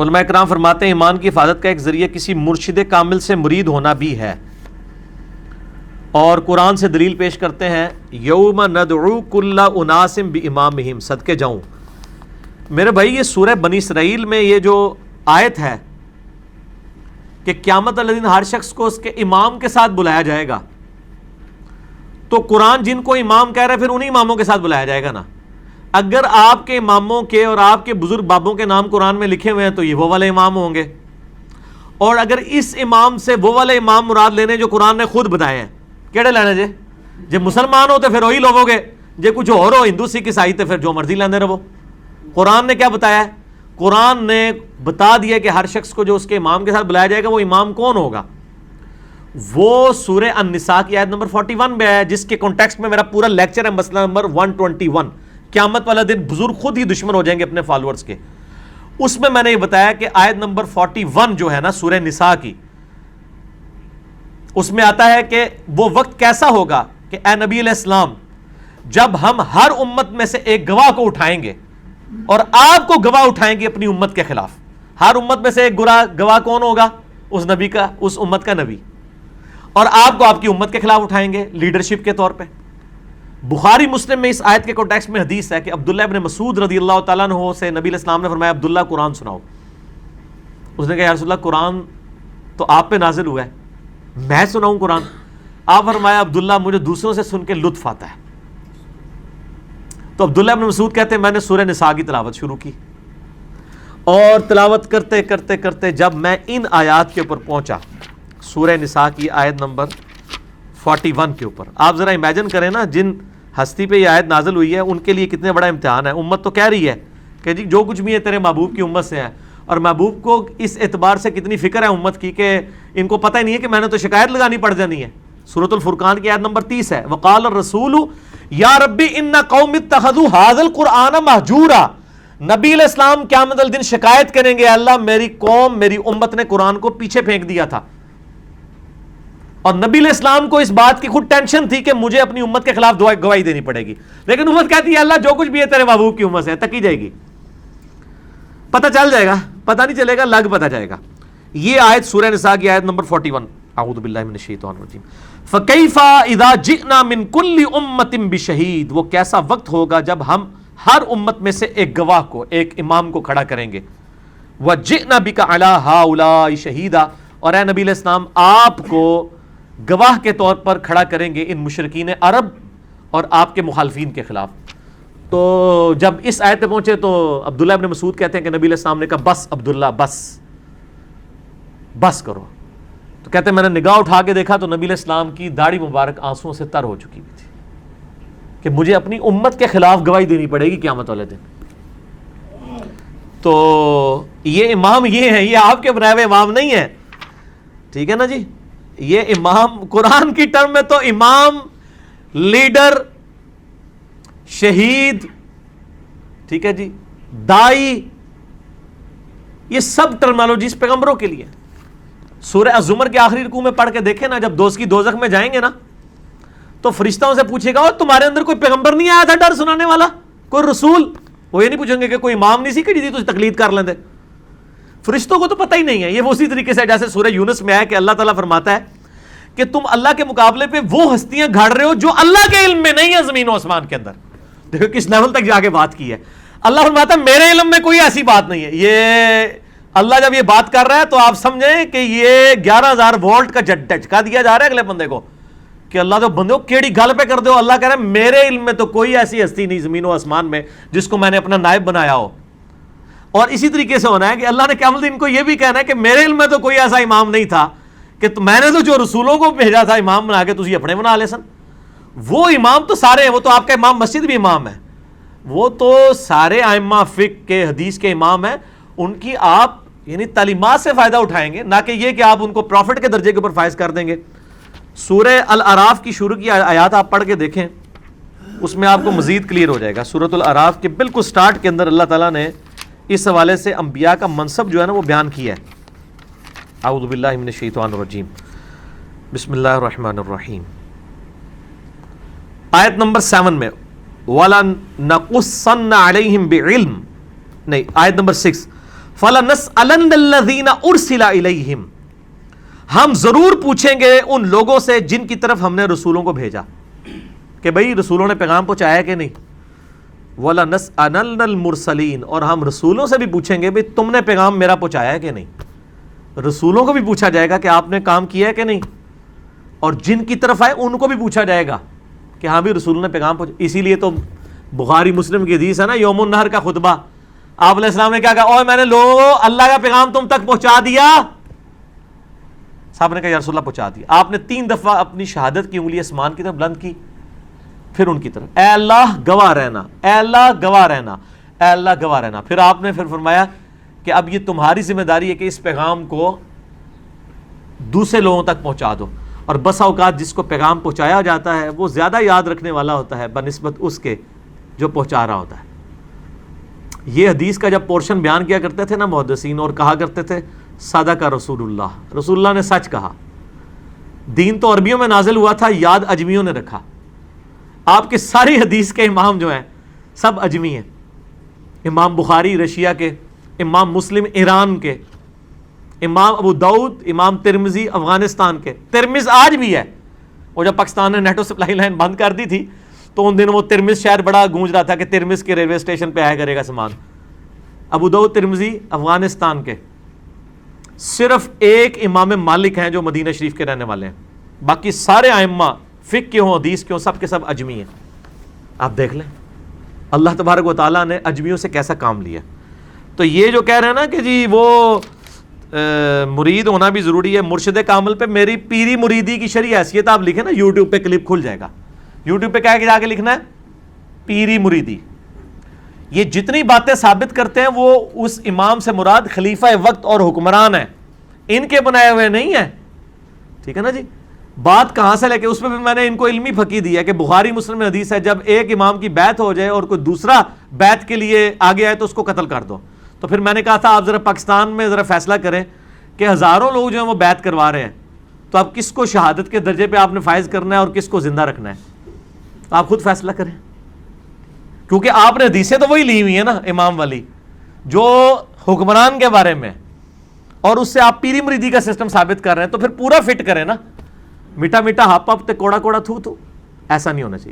علماء کرام فرماتے ہیں ایمان کی حفاظت کا ایک ذریعہ کسی مرشد کامل سے مرید ہونا بھی ہے، اور قرآن سے دلیل پیش کرتے ہیں یوم ندعو کل اناس بامامہم، صدقے جاؤں میرے بھائی یہ سورہ بنی اسرائیل میں یہ جو آیت ہے کہ قیامت والے دن ہر شخص کو اس کے امام کے ساتھ بلایا جائے گا، تو قرآن جن کو امام کہہ رہا ہے پھر انہی اماموں کے ساتھ بلایا جائے گا نا۔ اگر آپ کے اماموں کے اور آپ کے بزرگ بابوں کے نام قرآن میں لکھے ہوئے ہیں تو یہ وہ والے امام ہوں گے، اور اگر اس امام سے وہ والے امام مراد لینے جو قرآن نے خود بتائے ہیں، کیڑے لینے جے مسلمان ہو تو پھر وہی لوگو گے، جے کچھ اور ہو ہندو سکھ عیسائی تو پھر جو مرضی لیندے رہو۔ قرآن نے کیا بتایا ہے؟ قرآن نے بتا دیا کہ ہر شخص کو جو اس کے امام کے ساتھ بلایا جائے گا وہ امام کون ہوگا، وہ سورہ النساء کی آیت نمبر 41 میں ہے، جس کے کانٹیکسٹ میں میرا پورا لیکچر ہے، مسئلہ نمبر 121، قیامت والا دن بزرگ خود ہی دشمن ہو جائیں گے اپنے فالوورز کے۔ اس میں میں نے یہ بتایا کہ آیت نمبر 41 جو ہے نا سورہ نساء کی، اس میں آتا ہے کہ وہ وقت کیسا ہوگا کہ اے نبی علیہ السلام جب ہم ہر امت میں سے ایک گواہ کو اٹھائیں گے اور آپ کو گواہ اٹھائیں گے اپنی امت کے خلاف۔ ہر امت میں سے ایک گواہ کون ہوگا؟ اس نبی کا، اس امت کا نبی، اور آپ کو آپ کی امت کے خلاف اٹھائیں گے لیڈرشپ کے طور پہ۔ بخاری مسلم میں اس آیت کے کانٹیکسٹ میں حدیث ہے کہ عبداللہ ابن مسعود رضی اللہ تعالیٰ عنہ سے نبی علیہ السلام نے فرمایا عبداللہ قرآن سناؤ۔ اس نے کہا یا رسول اللہ قرآن تو آپ پہ نازل ہوا ہے، میں سناؤں قرآن؟ آپ فرمایا عبداللہ مجھے دوسروں سے سن کے لطف آتا ہے۔ تو عبداللہ ابن مسعود کہتے ہیں میں نے سورہ نساء کی تلاوت شروع کی، اور تلاوت کرتے کرتے کرتے جب میں ان آیات کے اوپر پہنچا، سورہ نساء کی آیت نمبر 41 کے اوپر، آپ ذرا امیجن کریں نا جن ہستی پہ یہ آیت نازل ہوئی ہے ان کے لیے کتنے بڑا امتحان ہے۔ امت تو کہہ رہی ہے کہ جی جو کچھ بھی ہے تیرے محبوب کی امت سے ہے، اور محبوب کو اس اعتبار سے کتنی فکر ہے امت کی کہ ان کو پتہ ہی نہیں ہے کہ میں نے تو شکایت لگانی پڑ جانی ہے۔ سورۃ الفرقان کی آیت نمبر 30 ہے وقال الرسول یا ربی ان قوم اتخذوا ھذا القرآن مہجورا، نبی علیہ السلام قیامت الدن شکایت کریں گے اللہ میری قوم میری امت نے قرآن کو پیچھے پھینک دیا تھا، اور نبی علیہ السلام کو اس بات کی خود ٹینشن تھی کہ مجھے اپنی امت کے خلاف گواہی دینی پڑے گی، لیکن امت کہتی ہے اللہ جو کچھ بھی ہے تیرے محبوب کی امت سے تکی جائے گی، پتہ چل جائے گا، پتہ نہیں چلے گا لگ پتہ جائے گا۔ یہ آیت سورہ نساء کی آیت نمبر 41، اعوذ باللہ من الشیطان الرجیم۔ فَكَيْفَ إِذَا جِئْنَا مِن كُلِّ أُمَّةٍ بِشَهِيدٍ، وہ کیسا وقت ہوگا جب ہم ہر امت میں سے ایک گواہ کو، ایک امام کو کھڑا کریں گے۔ وَجِئْنَا بِكَ عَلَىٰ هَٰؤُلَاءِ شَهِيدًا، اور اے نبی علیہ السلام آپ کو گواہ کے طور پر کھڑا کریں گے ان مشرکین عرب اور آپ کے مخالفین کے خلاف۔ تو جب اس آیت پہ پہنچے تو عبداللہ ابن مسعود کہتے ہیں کہ نبی علیہ السلام نے کہا بس عبداللہ بس کرو۔ تو کہتے ہیں میں نے نگاہ اٹھا کے دیکھا تو نبی علیہ السلام کی داڑھی مبارک آنسوؤں سے تر ہو چکی ہوئی تھی کہ مجھے اپنی امت کے خلاف گواہی دینی پڑے گی قیامت والے دن۔ تو یہ امام یہ ہیں، یہ آپ کے بنائے ہوئے امام نہیں ہیں، ٹھیک ہے نا جی۔ یہ امام قرآن کی ٹرم میں تو امام، لیڈر، شہید، ٹھیک ہے جی، دائی، یہ سب ٹرمنالوجیز پیغمبروں کے لیے۔ سورہ الزمر کے آخری رکوع میں پڑھ کے دیکھیں نا، جب دوزخی دوزخ میں جائیں گے نا تو فرشتوں سے پوچھے گا اور تمہارے اندر کوئی پیغمبر نہیں آیا تھا ڈر سنانے والا، کوئی رسول؟ وہ یہ نہیں پوچھیں گے کہ کوئی امام نہیں سی کہ جی تجھ تقلید کر لیندے۔ فرشتوں کو تو پتہ ہی نہیں ہے۔ یہ اسی طریقے سے جیسے سورہ یونس میں ہے کہ اللہ تعالیٰ فرماتا ہے کہ تم اللہ کے مقابلے پہ وہ ہستیاں گھاڑ رہے ہو جو اللہ کے علم میں نہیں ہے زمین و آسمان کے اندر۔ دیکھو کس لیول تک جا کے بات کی ہے۔ اللہ فرماتا ہے میرے علم میں کوئی ایسی بات نہیں ہے۔ یہ اللہ جب یہ بات کر رہا ہے تو آپ سمجھیں کہ یہ 11,000 وولٹ کا جھٹکا دیا جا رہا ہے اگلے بندے کو کہ اللہ تو بندے کیڑی گل پہ کر دو۔ اللہ کہہ رہا ہے میرے علم میں تو کوئی ایسی ہستی نہیں زمین و آسمان میں جس کو میں نے اپنا نائب بنایا ہو۔ اور اسی طریقے سے ہونا ہے کہ اللہ نے قیامت دن کو یہ بھی کہنا ہے کہ میرے علم میں تو کوئی ایسا امام نہیں تھا کہ میں نے تو جو رسولوں کو بھیجا تھا امام بنا کے تجھے اپنے بنا لے سن۔ وہ امام تو سارے ہیں، وہ تو آپ کا امام مسجد بھی امام ہے، وہ تو سارے ائمہ فقہ کے حدیث کے امام ہیں۔ ان کی آپ یعنی تعلیمات سے فائدہ اٹھائیں گے، نہ کہ یہ کہ آپ ان کو پروفٹ کے درجے کے اوپر فائز کر دیں گے۔ سورہ الاعراف کی شروع کی آیات آپ پڑھ کے دیکھیں، اس میں آپ کو مزید کلیئر ہو جائے گا۔ سورۃ الاعراف کے بالکل سٹارٹ کے اندر اللہ تعالیٰ نے اس حوالے سے انبیاء کا منصب جو ہے نا وہ بیان کیا ہے۔ اعوذ باللہ من الشیطان الرجیم، بسم اللہ الرحمن الرحیم۔ آیت نمبر 7 میں وَلَنَقُصَّنَّ عَلَيْهِمْ بِعِلْمٍ، نہیں آیت نمبر 6، فَلَنَسْأَلَنَّ الَّذِينَ أُرْسِلَ إِلَيْهِمْ، ہم ضرور پوچھیں گے ان لوگوں سے جن کی طرف ہم نے رسولوں کو بھیجا کہ بھئی رسولوں نے پیغام پہنچایا کہ نہیں. وَلَنَسْأَلَنَّ الْمُرْسَلِينَ، اور ہم رسولوں سے بھی پوچھیں گے بھئی تم نے پیغام میرا پہنچایا کہ نہیں. رسولوں کو بھی پوچھا جائے گا کہ آپ نے کام کیا ہے کہ نہیں، اور جن کی طرف آئے ان کو بھی پوچھا جائے گا کہ ہاں بھی رسولوں نے پیغام پہنچا. اسی لیے تو بخاری مسلم کی حدیث ہے نا، یوم النہر کا خطبہ، آپ علیہ السلام نے کیا کہا، اوہ میں نے لوگوں اللہ کا پیغام تم تک پہنچا دیا. صاحب نے کہا یا رسول اللہ پہنچا دیا. آپ نے 3 دفعہ اپنی شہادت کی انگلی آسمان کی طرف بلند کی، پھر ان کی طرف، اے اللہ گواہ رہنا، اے اللہ گواہ رہنا، اے اللہ گواہ رہنا. پھر آپ نے فرمایا کہ اب یہ تمہاری ذمہ داری ہے کہ اس پیغام کو دوسرے لوگوں تک پہنچا دو. اور بسا اوقات جس کو پیغام پہنچایا جاتا ہے وہ زیادہ یاد رکھنے والا ہوتا ہے بنسبت اس کے جو پہنچا رہا ہوتا ہے. یہ حدیث کا جب پورشن بیان کیا کرتے تھے نا محدثین، اور کہا کرتے تھے صدق رسول اللہ، رسول اللہ نے سچ کہا. دین تو عربیوں میں نازل ہوا تھا، یاد اجمیوں نے رکھا. آپ کے ساری حدیث کے امام جو ہیں سب اجمی ہیں. امام بخاری رشیا کے، امام مسلم ایران کے، امام ابو داؤد، امام ترمذی افغانستان کے. ترمذ آج بھی ہے، وہ جب پاکستان نے نیٹو سپلائی لائن بند کر دی تھی تو ان دنوں وہ ترمذ شہر بڑا گونج رہا تھا کہ ترمذ کے ریلوے اسٹیشن پہ آیا کرے گا سامان. ابو داؤد ترمذی افغانستان کے. صرف ایک امام مالک ہیں جو مدینہ شریف کے رہنے والے ہیں، باقی سارے ائمہ فقہ کے ہوں حدیث کے ہوں سب کے سب اجمی ہیں. آپ دیکھ لیں اللہ تبارک و تعالیٰ نے اجمیوں سے کیسا کام لیا. تو یہ جو کہہ رہے ہیں نا کہ جی وہ مرید ہونا بھی ضروری ہے، مرشد کامل پہ میری پیری مریدی کی شرعی حیثیت آپ لکھیں نا، یوٹیوب پہ کلپ کھل جائے گا. یوٹیوب پہ کیا جا کے لکھنا ہے پیری مریدی. یہ جتنی باتیں ثابت کرتے ہیں وہ اس امام سے مراد خلیفہ وقت اور حکمران ہیں، ان کے بنائے ہوئے نہیں ہیں. ٹھیک ہے نا جی. بات کہاں سے لے کے اس پہ بھی میں نے ان کو علمی فقہ دیا کہ بخاری مسلم میں حدیث ہے جب ایک امام کی بیعت ہو جائے اور کوئی دوسرا بیعت کے لیے آگے آئے تو اس کو قتل کر دو. تو پھر میں نے کہا تھا آپ ذرا پاکستان میں ذرا فیصلہ کریں کہ ہزاروں لوگ جو ہیں وہ بیعت کروا رہے ہیں، تو اب کس کو شہادت کے درجے پہ آپ نے فائز کرنا ہے اور کس کو زندہ رکھنا ہے، آپ خود فیصلہ کریں. کیونکہ آپ نے حدیثیں تو وہی لی ہوئی ہیں نا امام والی جو حکمران کے بارے میں، اور اس سے آپ پیری مریدی کا سسٹم ثابت کر رہے ہیں، تو پھر پورا فٹ کریں نا. میٹھا میٹھا ہپ ہپ تے کوڑا کوڑا تھو تھو، ایسا نہیں ہونا چاہیے.